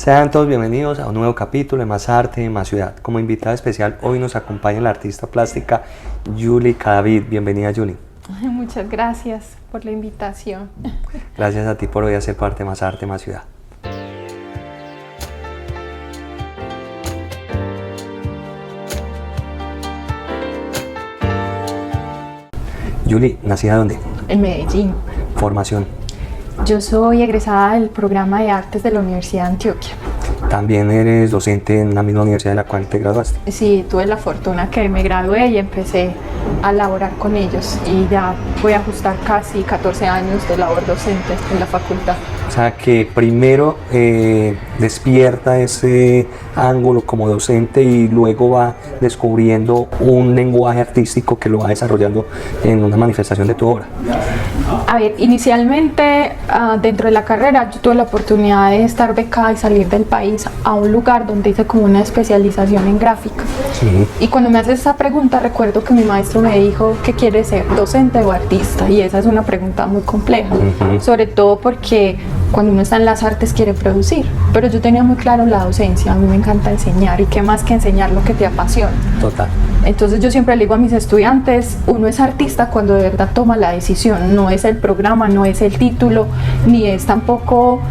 Sean todos bienvenidos a un nuevo capítulo de Más Arte, Más Ciudad. Como invitada especial hoy nos acompaña la artista plástica Yuli Cadavid. Bienvenida, Yuli. Muchas gracias por la invitación. Gracias a ti por hoy hacer parte de Más Arte, Más Ciudad. Yuli, ¿nacida dónde? En Medellín. Formación. Yo soy egresada del programa de artes de la Universidad de Antioquia. ¿También eres docente en la misma universidad de la cual te graduaste? Sí, tuve la fortuna que me gradué y empecé a laborar con ellos y ya voy a ajustar casi 14 años de labor docente en la facultad. O sea que primero despierta ese ángulo como docente y luego va descubriendo un lenguaje artístico que lo va desarrollando en una manifestación de tu obra. A ver, inicialmente dentro de la carrera yo tuve la oportunidad de estar becada y salir del país a un lugar donde hice como una especialización en gráfica. Sí. Y cuando me haces esa pregunta recuerdo que mi maestro me dijo ¿qué quieres ser, docente o artista? Y esa es una pregunta muy compleja, sobre todo porque cuando uno está en las artes quiere producir, pero yo tenía muy claro la docencia, a mí me encanta enseñar y qué más que enseñar lo que te apasiona. Total. Entonces yo siempre le digo a mis estudiantes, uno es artista cuando de verdad toma la decisión, no es el programa, no es el título, ni es tampoco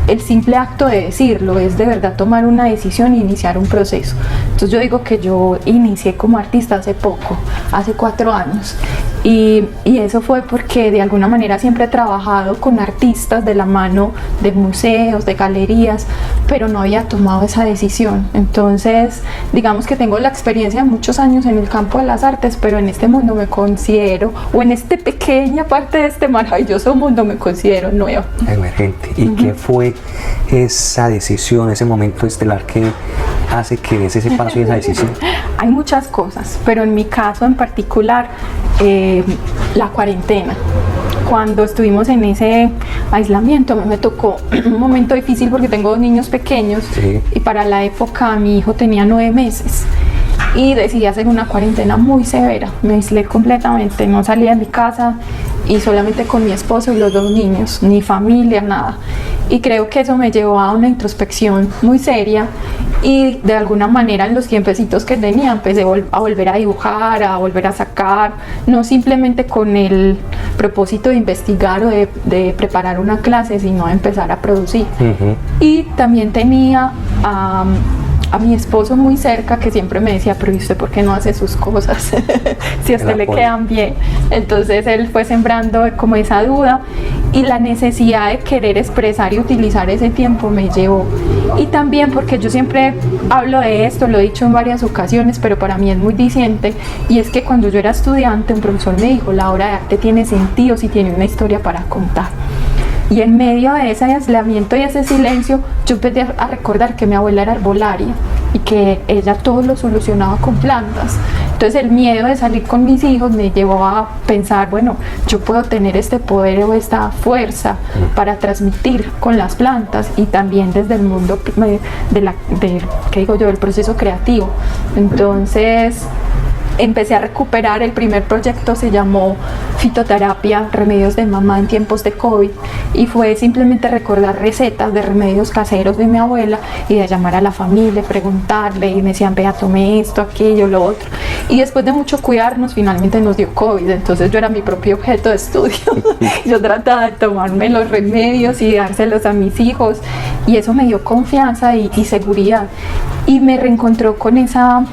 el simple acto de decirlo, es de verdad tomar una decisión e iniciar un proceso. Entonces yo digo que yo inicié como artista hace poco, hace 4 años, y eso fue porque de alguna manera siempre he trabajado con artistas de la mano de museos, de galerías, pero no había tomado esa decisión. Entonces digamos que tengo la experiencia de muchos años en el campo de las artes, pero en este mundo me considero, o en esta pequeña parte de este maravilloso mundo me considero nueva. Emergente. ¿Y qué fue esa decisión, ese momento estelar que hace que des ese paso y esa decisión? Hay muchas cosas, pero en mi caso en particular, la cuarentena. Cuando estuvimos en ese aislamiento, a mí me tocó un momento difícil porque tengo 2 niños pequeños. Sí. Y para la época mi hijo tenía 9 meses y decidí hacer una cuarentena muy severa. Me aislé completamente, no salía de mi casa y solamente con mi esposo y los 2 niños, ni familia, nada. Y creo que eso me llevó a una introspección muy seria y de alguna manera en los tiempecitos que tenía empecé a volver a dibujar, a volver a sacar, no simplemente con el propósito de investigar o de preparar una clase, sino de empezar a producir. Y también tenía a mi esposo muy cerca que siempre me decía, pero ¿y usted por qué no hace sus cosas? Si a usted le quedan bien. Entonces él fue sembrando como esa duda y la necesidad de querer expresar y utilizar ese tiempo me llevó. Y también porque yo siempre hablo de esto, lo he dicho en varias ocasiones, pero para mí es muy diciente, y es que cuando yo era estudiante un profesor me dijo, la obra de arte tiene sentido si tiene una historia para contar. Y en medio de ese aislamiento y ese silencio, yo empecé a recordar que mi abuela era herbolaria y que ella todo lo solucionaba con plantas. Entonces el miedo de salir con mis hijos me llevó a pensar, bueno, yo puedo tener este poder o esta fuerza para transmitir con las plantas y también desde el mundo del proceso creativo. Entonces empecé a recuperar, el primer proyecto se llamó Fitoterapia, Remedios de Mamá en tiempos de COVID, y fue simplemente recordar recetas de remedios caseros de mi abuela y de llamar a la familia, preguntarle, y me decían, vea, tome esto, aquello, lo otro. Y después de mucho cuidarnos, finalmente nos dio COVID, entonces yo era mi propio objeto de estudio. Yo trataba de tomarme los remedios y dárselos a mis hijos, y eso me dio confianza y seguridad, y me reencontró con esa,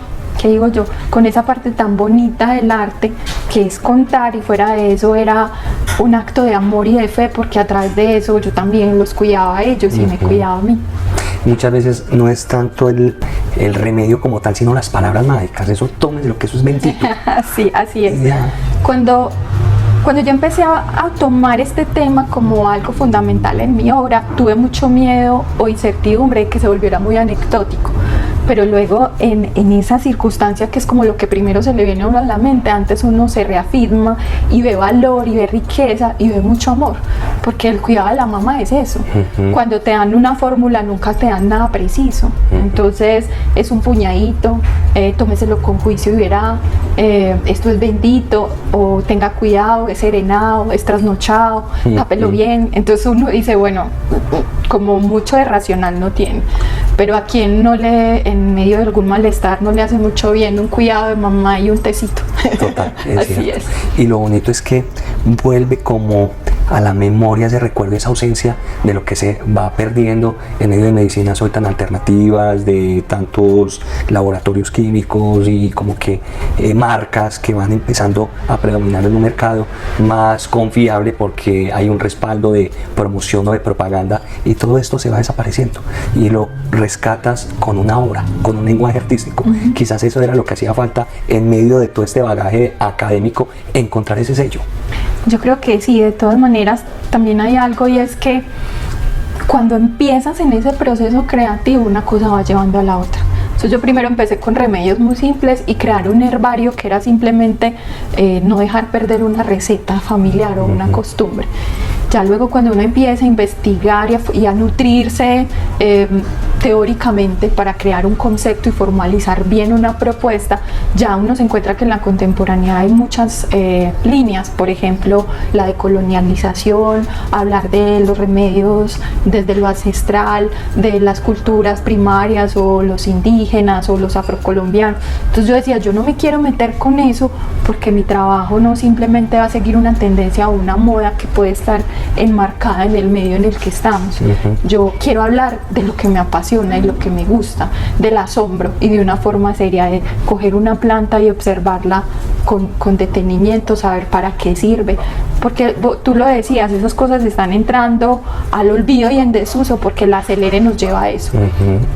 ¿qué digo yo? Con esa parte tan bonita del arte que es contar, y fuera de eso era un acto de amor y de fe, porque a través de eso yo también los cuidaba a ellos y me cuidaba a mí. Muchas veces no es tanto el remedio como tal, sino las palabras mágicas. Eso tómense lo que eso es bendito. Sí, así es. Ya. Cuando yo empecé a tomar este tema como algo fundamental en mi obra, tuve mucho miedo o incertidumbre de que se volviera muy anecdótico. pero luego en esa circunstancia que es como lo que primero se le viene a uno a la mente, antes uno se reafirma y ve valor y ve riqueza y ve mucho amor, porque el cuidado de la mamá es eso. Cuando te dan una fórmula nunca te dan nada preciso, entonces es un puñadito, tómeselo con juicio y verá, esto es bendito, o tenga cuidado, es serenado, es trasnochado, tápelo bien. Entonces uno dice, bueno, como mucho de racional no tiene, pero a quien no le, en medio de algún malestar, no le hace mucho bien un cuidado de mamá y un tecito. Total, Así cierto. es. Y lo bonito es que vuelve como a la memoria, se recuerda esa ausencia de lo que se va perdiendo en medio de medicinas hoy tan alternativas, de tantos laboratorios químicos y como que marcas que van empezando a predominar en un mercado más confiable porque hay un respaldo de promoción o de propaganda, y todo esto se va desapareciendo y lo rescatas con una obra, con un lenguaje artístico. Quizás eso era lo que hacía falta en medio de todo este bagaje académico, encontrar ese sello. Yo creo que sí, de todas maneras también hay algo, y es que cuando empiezas en ese proceso creativo una cosa va llevando a la otra. Entonces yo primero empecé con remedios muy simples y crear un herbario que era simplemente no dejar perder una receta familiar o una costumbre. Ya luego cuando uno empieza a investigar y a nutrirse teóricamente para crear un concepto y formalizar bien una propuesta, ya uno se encuentra que en la contemporaneidad hay muchas líneas, por ejemplo la decolonialización, hablar de los remedios desde lo ancestral, de las culturas primarias o los indígenas o los afrocolombianos. Entonces yo decía, yo no me quiero meter con eso porque mi trabajo no simplemente va a seguir una tendencia o una moda que puede estar enmarcada en el medio en el que estamos. Yo quiero hablar de lo que me apasiona y lo que me gusta, del asombro, y de una forma seria de coger una planta y observarla con detenimiento, saber para qué sirve, porque tú lo decías, esas cosas están entrando al olvido y en desuso porque el acelere nos lleva a eso.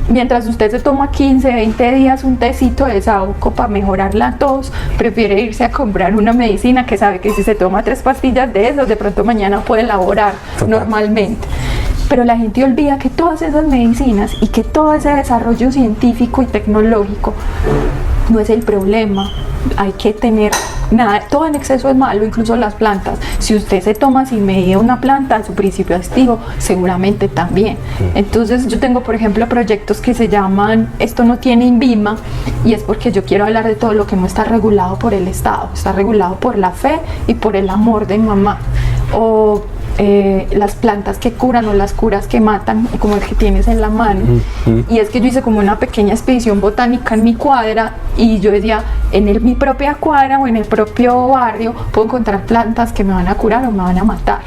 Mientras usted se toma 15, 20 días un tecito de saúco para mejorar la tos, prefiere irse a comprar una medicina que sabe que si se toma 3 pastillas de esas, de pronto mañana puede elaborar normalmente. Pero la gente olvida que todas esas medicinas y que todo ese desarrollo científico y tecnológico no es el problema. Hay que tener nada, todo en exceso es malo, incluso las plantas. Si usted se toma sin medida una planta, su principio activo seguramente también. Entonces yo tengo, por ejemplo, proyectos que se llaman Esto no tiene INVIMA, y es porque yo quiero hablar de todo lo que no está regulado por el Estado, está regulado por la fe y por el amor de mamá. O las plantas que curan o las curas que matan, como el que tienes en la mano. Y es que yo hice como una pequeña expedición botánica en mi cuadra, y yo decía, en mi propia cuadra o en el propio barrio puedo encontrar plantas que me van a curar o me van a matar.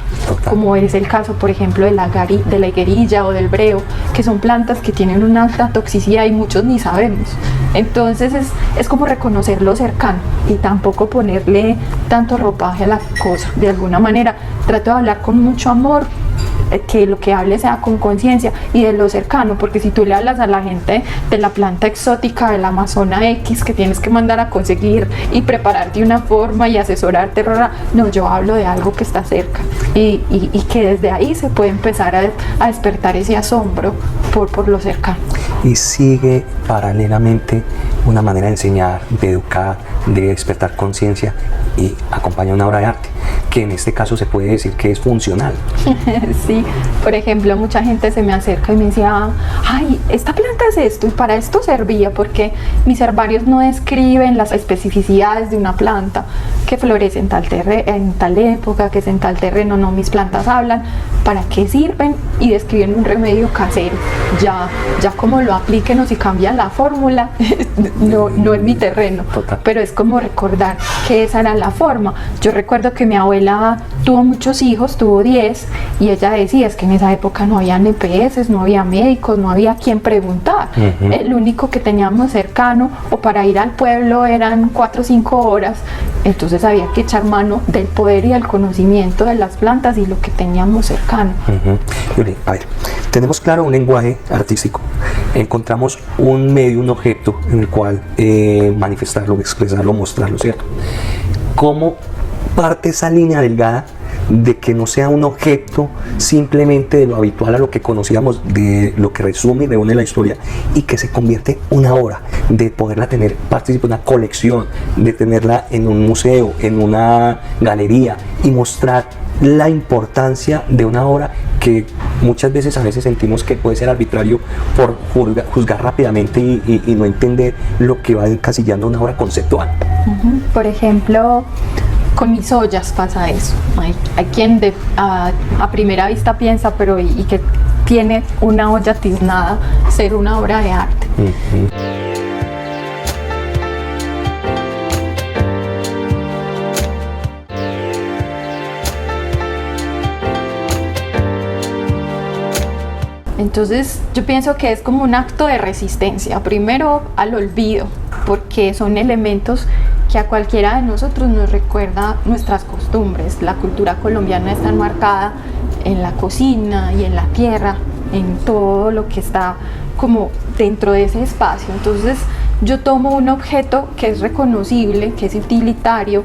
Como es el caso, por ejemplo, de la higuerilla o del breo, que son plantas que tienen una alta toxicidad y muchos ni sabemos. Entonces es como reconocer lo cercano y tampoco ponerle tanto ropaje a la cosa. De alguna manera trato de hablar con mucho amor, que lo que hable sea con conciencia y de lo cercano, porque si tú le hablas a la gente de la planta exótica del Amazonas X que tienes que mandar a conseguir y prepararte de una forma y asesorarte, no, yo hablo de algo que está cerca y que desde ahí se puede empezar a despertar ese asombro por lo cercano. Y sigue paralelamente una manera de enseñar, de educar, de despertar conciencia, y acompaña una obra de arte que en este caso se puede decir que es funcional. Sí, por ejemplo, mucha gente se me acerca y me decía, ay, esta planta es esto y para esto servía, porque mis herbarios no describen las especificidades de una planta, que florece en tal época, que es en tal terreno. No, mis plantas hablan para qué sirven y describen un remedio casero. Ya como lo apliquen o si cambian la fórmula, no es mi terreno. Total. Pero es como recordar que esa era la forma. Yo recuerdo que mi abuela tuvo muchos hijos, tuvo 10, y ella decía, es que en esa época no había EPS, no había médicos, no había quien preguntar. El único que teníamos cercano o para ir al pueblo eran 4 o 5 horas, entonces había que echar mano del poder y del conocimiento de las plantas y lo que teníamos cercano. Yuri, a ver, tenemos claro un lenguaje artístico, encontramos un medio, un objeto en el cual manifestarlo, expresarlo, mostrarlo, ¿cierto? ¿Cómo parte esa línea delgada de que no sea un objeto simplemente de lo habitual a lo que conocíamos, de lo que resume y reúne la historia, y que se convierte en una obra, de poderla tener participar en una colección, de tenerla en un museo, en una galería, y mostrar la importancia de una obra que muchas veces sentimos que puede ser arbitrario por juzgar rápidamente y no entender lo que va encasillando una obra conceptual. Por ejemplo, con mis ollas pasa eso. Hay quien a primera vista piensa, pero y que tiene una olla tiznada ser una obra de arte. Entonces yo pienso que es como un acto de resistencia, primero al olvido, porque son elementos que a cualquiera de nosotros nos recuerda nuestras costumbres. La cultura colombiana está enmarcada en la cocina y en la tierra, en todo lo que está como dentro de ese espacio. Entonces yo tomo un objeto que es reconocible, que es utilitario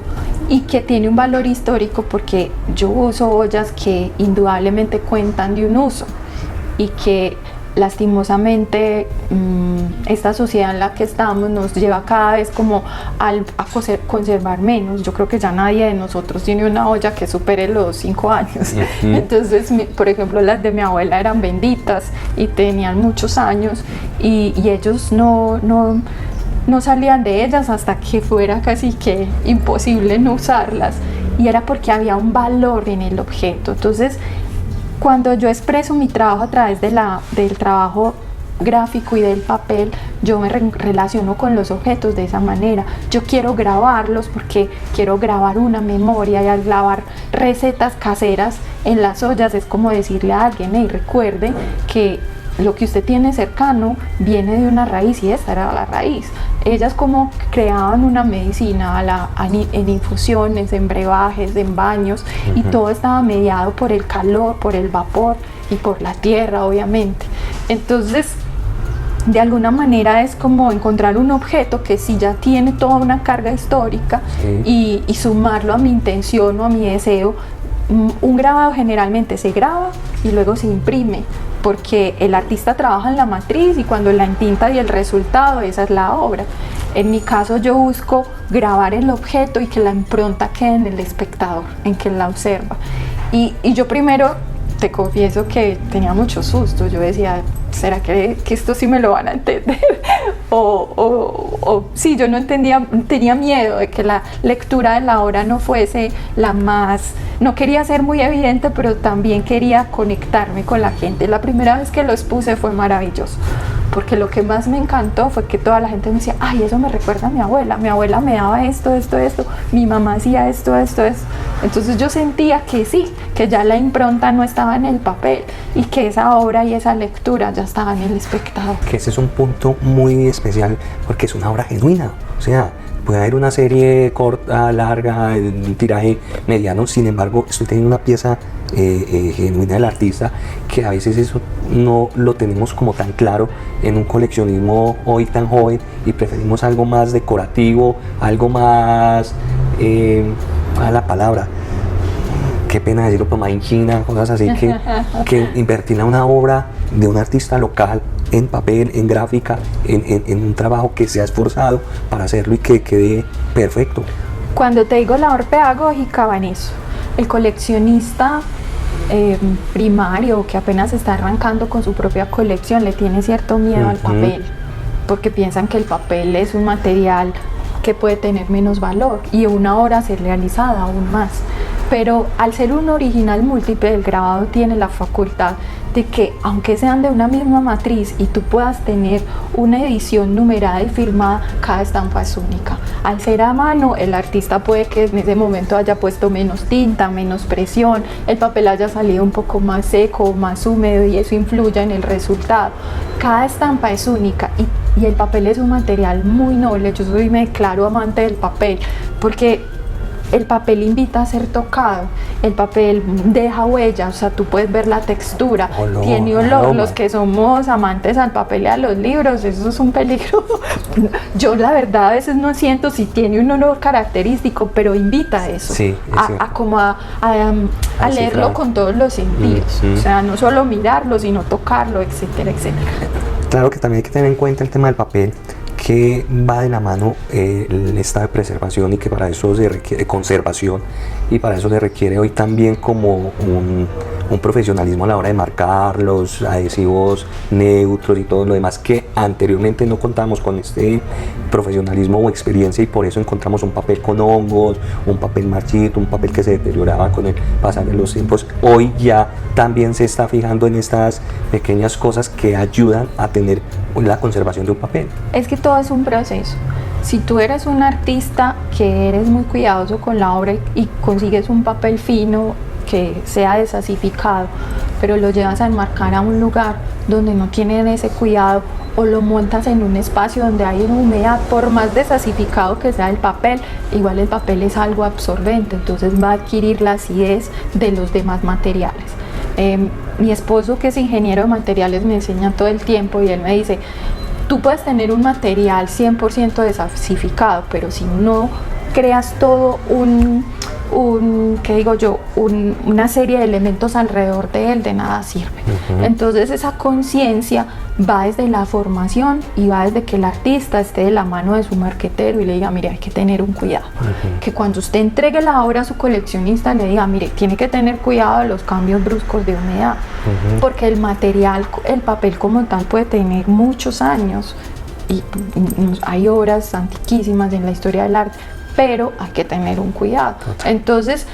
y que tiene un valor histórico, porque yo uso ollas que indudablemente cuentan de un uso, y que lastimosamente esta sociedad en la que estamos nos lleva cada vez como a conservar menos. Yo creo que ya nadie de nosotros tiene una olla que supere los 5 años. Entonces, por ejemplo, las de mi abuela eran benditas y tenían muchos años, y ellos no salían de ellas hasta que fuera casi que imposible no usarlas, y era porque había un valor en el objeto. Entonces, cuando yo expreso mi trabajo a través del trabajo gráfico y del papel, yo me relaciono con los objetos de esa manera. Yo quiero grabarlos porque quiero grabar una memoria, y al grabar recetas caseras en las ollas es como decirle a alguien: hey, recuerde que lo que usted tiene cercano viene de una raíz, y esta era la raíz. Ellas como creaban una medicina en infusiones, en brebajes, en baños, y todo estaba mediado por el calor, por el vapor y por la tierra, obviamente. Entonces, de alguna manera es como encontrar un objeto que sí ya tiene toda una carga histórica, y sumarlo a mi intención o a mi deseo. Un grabado generalmente se graba y luego se imprime, porque el artista trabaja en la matriz, y cuando la entinta y el resultado, esa es la obra. En mi caso, yo busco grabar el objeto y que la impronta quede en el espectador, en quien la observa. Y yo primero, te confieso que tenía mucho susto. Yo decía: ¿será que esto sí me lo van a entender? Sí, yo no entendía, tenía miedo de que la lectura de la obra no fuese la más, no quería ser muy evidente, pero también quería conectarme con la gente. La primera vez que lo expuse fue maravilloso, porque lo que más me encantó fue que toda la gente me decía: ay, eso me recuerda a mi abuela me daba esto, mi mamá hacía esto. Entonces yo sentía que sí, que ya la impronta no estaba en el papel, y que esa obra y esa lectura ya estaba en el espectador. Que ese es un punto muy especial, porque es una obra genuina. O sea, puede haber una serie corta, larga, un tiraje mediano, sin embargo estoy teniendo una pieza genuina del artista, que a veces eso no lo tenemos como tan claro en un coleccionismo hoy tan joven, y preferimos algo más decorativo, algo más, a la palabra, qué pena decirlo, pero más inquina, cosas así, que invertir en una obra de un artista local, en papel, en gráfica, en un trabajo que se ha esforzado para hacerlo y que quede perfecto. Cuando te digo labor pedagógica, va en eso. El coleccionista primario, que apenas está arrancando con su propia colección, le tiene cierto miedo al papel, porque piensan que el papel es un material que puede tener menos valor, y una obra ser realizada aún más. Pero al ser un original múltiple, el grabado tiene la facultad de que, aunque sean de una misma matriz y tú puedas tener una edición numerada y firmada, cada estampa es única. Al ser a mano, el artista puede que en ese momento haya puesto menos tinta, menos presión, el papel haya salido un poco más seco o más húmedo, y eso influye en el resultado. Cada estampa es única, y el papel es un material muy noble. Yo me declaro amante del papel, porque el papel invita a ser tocado, el papel deja huella, o sea, tú puedes ver la textura, tiene olor. Los que somos amantes al papel y a los libros, eso es un peligro. Yo la verdad a veces no siento si tiene un olor característico, pero invita a eso, sí, a leerlo con todos los sentidos, o sea, no solo mirarlo, sino tocarlo, etcétera, etcétera. Claro que también hay que tener en cuenta el tema del papel, que va de la mano el estado de preservación y que para eso se requiere conservación, y para eso se requiere hoy también como un profesionalismo a la hora de marcar los adhesivos neutros y todo lo demás, que anteriormente no contábamos con este profesionalismo o experiencia, y por eso encontramos un papel con hongos, un papel marchito, un papel que se deterioraba con el pasar de los tiempos. Hoy ya también se está fijando en estas pequeñas cosas que ayudan a tener la conservación de un papel. Es que todo es un proceso. Si tú eres un artista que eres muy cuidadoso con la obra y consigues un papel fino que sea desasificado, pero lo llevas a enmarcar a un lugar donde no tienen ese cuidado, o lo montas en un espacio donde hay una humedad, por más desasificado que sea el papel, igual el papel es algo absorbente, entonces va a adquirir la acidez de los demás materiales. Mi esposo, que es ingeniero de materiales, me enseña todo el tiempo, y él me dice: tú puedes tener un material 100% desasificado, pero si no creas todo una serie de elementos alrededor de él, de nada sirve. Entonces esa conciencia va desde la formación y va desde que el artista esté de la mano de su marquetero y le diga: mire, hay que tener un cuidado. Que cuando usted entregue la obra a su coleccionista, le diga: mire, tiene que tener cuidado de los cambios bruscos de humedad, porque el material, el papel como tal, puede tener muchos años, y hay obras antiquísimas en la historia del arte, pero hay que tener un cuidado. Entonces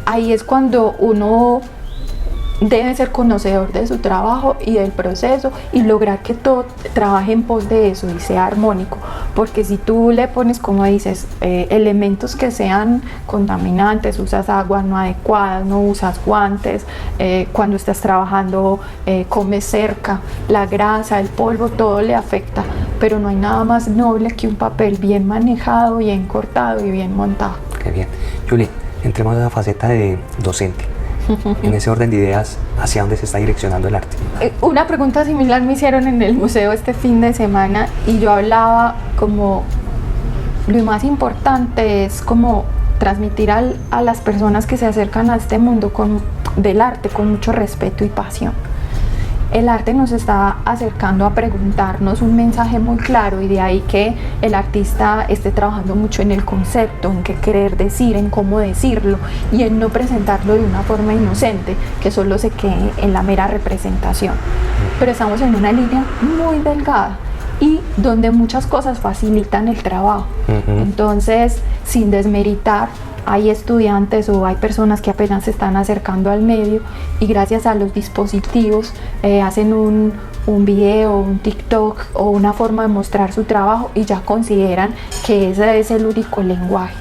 ahí es cuando uno debe ser conocedor de su trabajo y del proceso, y lograr que todo trabaje en pos de eso y sea armónico, porque si tú le pones, como dices, elementos que sean contaminantes, usas agua no adecuada, no usas guantes, cuando estás trabajando comes cerca, la grasa, el polvo, todo le afecta, pero no hay nada más noble que un papel bien manejado, bien cortado y bien montado. Qué bien. Julie, entremos a la faceta de docente. En ese orden de ideas, ¿hacia dónde se está direccionando el arte? Una pregunta similar me hicieron en el museo este fin de semana, y yo hablaba como lo más importante es como transmitir a las personas que se acercan a este mundo del arte con mucho respeto y pasión. El arte nos está acercando a preguntarnos un mensaje muy claro, y de ahí que el artista esté trabajando mucho en el concepto, en qué querer decir, en cómo decirlo, y en no presentarlo de una forma inocente que solo se quede en la mera representación. Pero estamos en una línea muy delgada y donde muchas cosas facilitan el trabajo. Entonces, sin desmeritar, hay estudiantes o hay personas que apenas se están acercando al medio, y gracias a los dispositivos hacen un video, un TikTok o una forma de mostrar su trabajo, y ya consideran que ese es el único lenguaje.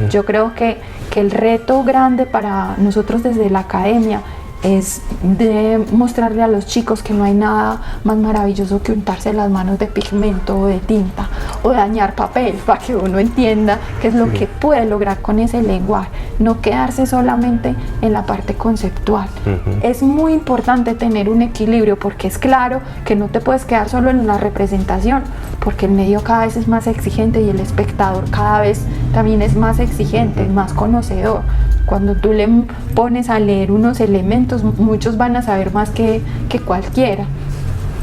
Yo creo que el reto grande para nosotros desde la academia es de mostrarle a los chicos que no hay nada más maravilloso que untarse las manos de pigmento o de tinta o dañar papel, para que uno entienda qué es lo que puede lograr con ese lenguaje, no quedarse solamente en la parte conceptual. Es muy importante tener un equilibrio, porque es claro que no te puedes quedar solo en la representación, porque el medio cada vez es más exigente y el espectador cada vez también es más exigente, más conocedor. Cuando tú le pones a leer unos elementos, muchos van a saber más que cualquiera.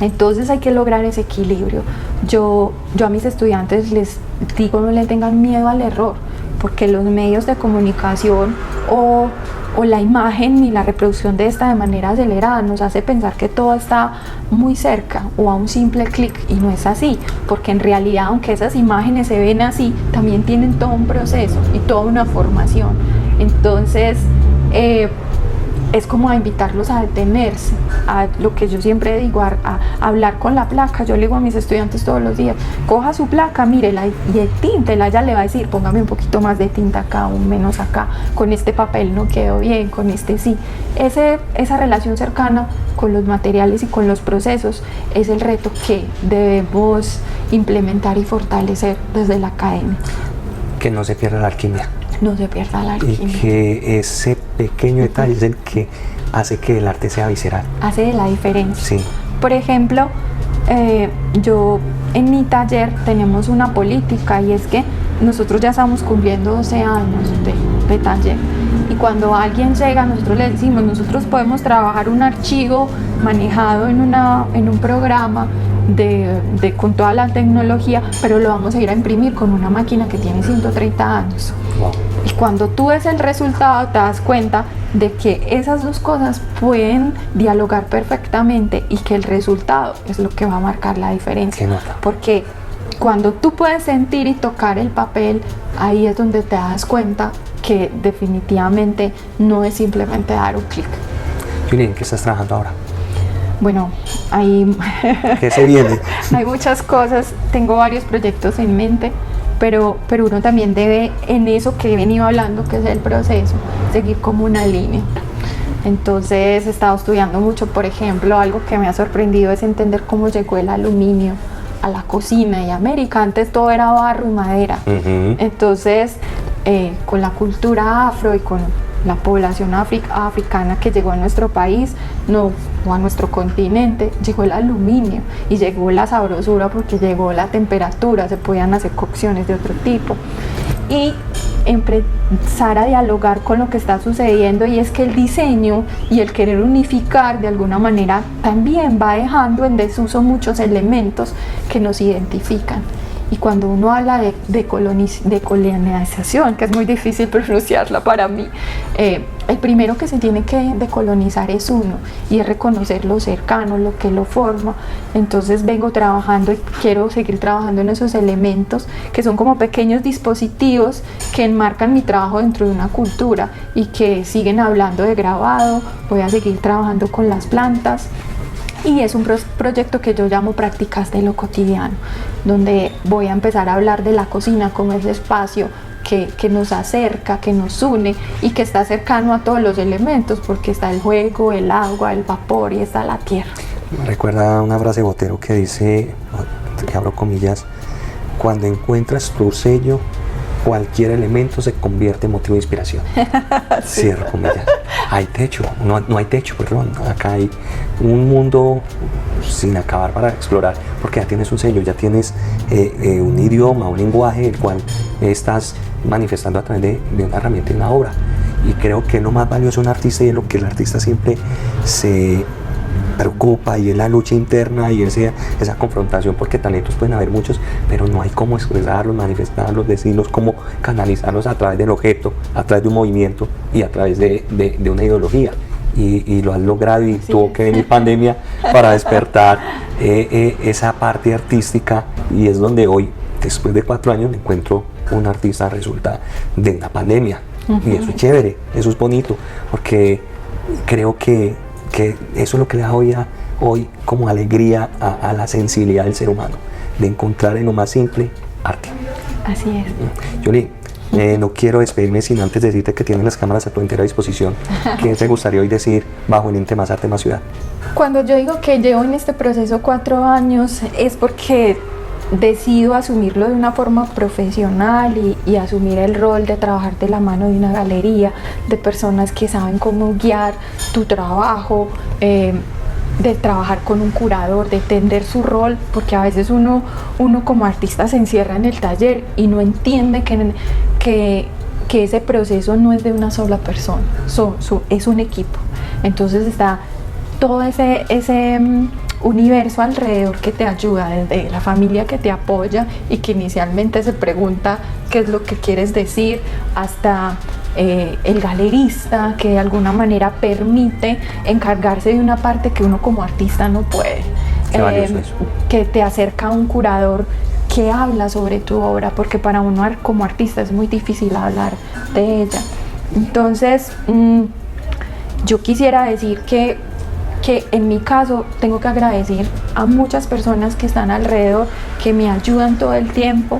Entonces hay que lograr ese equilibrio. Yo a mis estudiantes les digo: no le tengan miedo al error, porque los medios de comunicación o la imagen y la reproducción de esta de manera acelerada nos hace pensar que todo está muy cerca o a un simple clic, y no es así, porque en realidad, aunque esas imágenes se ven así, también tienen todo un proceso y toda una formación. Entonces es como a invitarlos a detenerse, a lo que yo siempre digo, a hablar con la placa. Yo le digo a mis estudiantes todos los días: coja su placa, mírela y tíntela. Ella le va a decir: póngame un poquito más de tinta acá, un menos acá, con este papel no quedó bien, con este sí. Esa relación cercana con los materiales y con los procesos es el reto que debemos implementar y fortalecer desde la academia. Que no se pierda la alquimia. no se pierda la Y alquimia. que ese pequeño detalle es el que hace que el arte sea visceral. Hace la diferencia. Sí. Por ejemplo, yo en mi taller tenemos una política y es que nosotros ya estamos cumpliendo 12 años de taller. Y cuando alguien llega, nosotros le decimos, nosotros podemos trabajar un archivo manejado en un programa con toda la tecnología, pero lo vamos a ir a imprimir con una máquina que tiene 130 años. Wow. Y cuando tú ves el resultado, te das cuenta de que esas dos cosas pueden dialogar perfectamente y que el resultado es lo que va a marcar la diferencia. Qué nota. Porque cuando tú puedes sentir y tocar el papel, ahí es donde te das cuenta que definitivamente no es simplemente dar un clic. Julie, ¿en qué estás trabajando ahora? Bueno, hay, ¿Qué se viene? hay muchas cosas, tengo varios proyectos en mente, pero uno también debe, en eso que he venido hablando, que es el proceso, seguir como una línea. Entonces he estado estudiando mucho, por ejemplo, algo que me ha sorprendido es entender cómo llegó el aluminio a la cocina y América. Antes todo era barro y madera. Entonces, con la cultura afro y con la población africana que llegó a nuestro país, o a nuestro continente, llegó el aluminio y llegó la sabrosura porque llegó la temperatura, se podían hacer cocciones de otro tipo. Y empezar a dialogar con lo que está sucediendo, y es que el diseño y el querer unificar de alguna manera también va dejando en desuso muchos elementos que nos identifican. Y cuando uno habla de colonización, que es muy difícil pronunciarla para mí, el primero que se tiene que decolonizar es uno, y es reconocer lo cercano, lo que lo forma. Entonces vengo trabajando y quiero seguir trabajando en esos elementos que son como pequeños dispositivos que enmarcan mi trabajo dentro de una cultura y que siguen hablando de grabado. Voy a seguir trabajando con las plantas. Y es un proyecto que yo llamo Prácticas de lo Cotidiano, donde voy a empezar a hablar de la cocina como ese espacio que nos acerca, que nos une y que está cercano a todos los elementos, porque está el fuego, el agua, el vapor y está la tierra. Me recuerda una frase de Botero que dice, que abro comillas, cuando encuentras tu sello, cualquier elemento se convierte en motivo de inspiración. Sí. Cierro comillas. Hay techo, no hay techo, perdón. Acá hay un mundo sin acabar para explorar, porque ya tienes un sello, ya tienes un idioma, un lenguaje, el cual estás manifestando a través de una herramienta y una obra. Y creo que lo más valioso de un artista, y es lo que el artista siempre se preocupa, y es la lucha interna y esa confrontación, porque talentos pueden haber muchos, pero no hay cómo expresarlos, manifestarlos, decirlos, cómo canalizarlos a través del objeto, a través de un movimiento y a través de una ideología. Y lo has logrado, y sí, tuvo que venir pandemia para despertar esa parte artística, y es donde hoy, después de 4 años, me encuentro un artista resulta de una pandemia. Y eso es chévere, eso es bonito, porque creo que eso es lo que le da hoy como alegría a la sensibilidad del ser humano, de encontrar en lo más simple arte. Así es. Yoli, no quiero despedirme sin antes decirte que tienes las cámaras a tu entera disposición. ¿Qué te gustaría hoy decir bajo el ente Más Arte, Más Ciudad? Cuando yo digo que llevo en este proceso 4 años, es porque decido asumirlo de una forma profesional y asumir el rol de trabajar de la mano de una galería, de personas que saben cómo guiar tu trabajo, de trabajar con un curador, de entender su rol, porque a veces uno como artista se encierra en el taller y no entiende que ese proceso no es de una sola persona, es un equipo. Entonces está todo ese universo alrededor que te ayuda, desde la familia que te apoya y que inicialmente se pregunta qué es lo que quieres decir, hasta el galerista que de alguna manera permite encargarse de una parte que uno como artista no puede, que te acerca a un curador que habla sobre tu obra, porque para uno como artista es muy difícil hablar de ella. Entonces yo quisiera decir que en mi caso tengo que agradecer a muchas personas que están alrededor, que me ayudan todo el tiempo,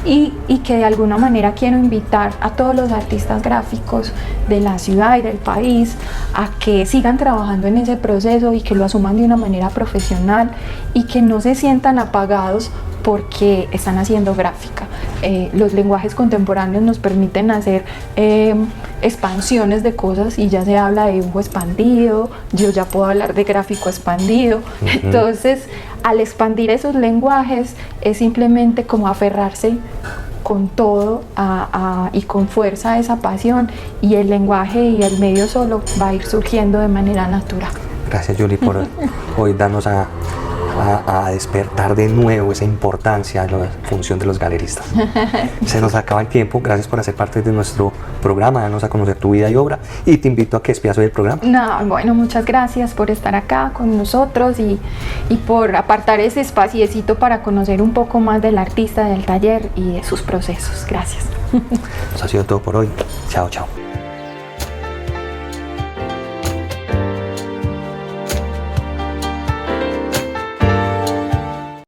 y que de alguna manera quiero invitar a todos los artistas gráficos de la ciudad y del país a que sigan trabajando en ese proceso y que lo asuman de una manera profesional y que no se sientan apagados porque están haciendo gráfica. los lenguajes contemporáneos nos permiten hacer expansiones de cosas, y ya se habla de dibujo expandido, yo ya puedo hablar de gráfico expandido. Entonces, al expandir esos lenguajes es simplemente como aferrarse con todo y con fuerza a esa pasión, y el lenguaje y el medio solo va a ir surgiendo de manera natural. Gracias, Julie, por hoy darnos a despertar de nuevo esa importancia de la función de los galeristas. Se nos acaba el tiempo. Gracias por hacer parte de nuestro programa, darnos a conocer tu vida y obra, y te invito a que despidas hoy el programa. No, bueno, muchas gracias por estar acá con nosotros y por apartar ese espaciecito para conocer un poco más del artista, del taller y de sus procesos. Gracias. Eso ha sido todo por hoy. Chao, chao.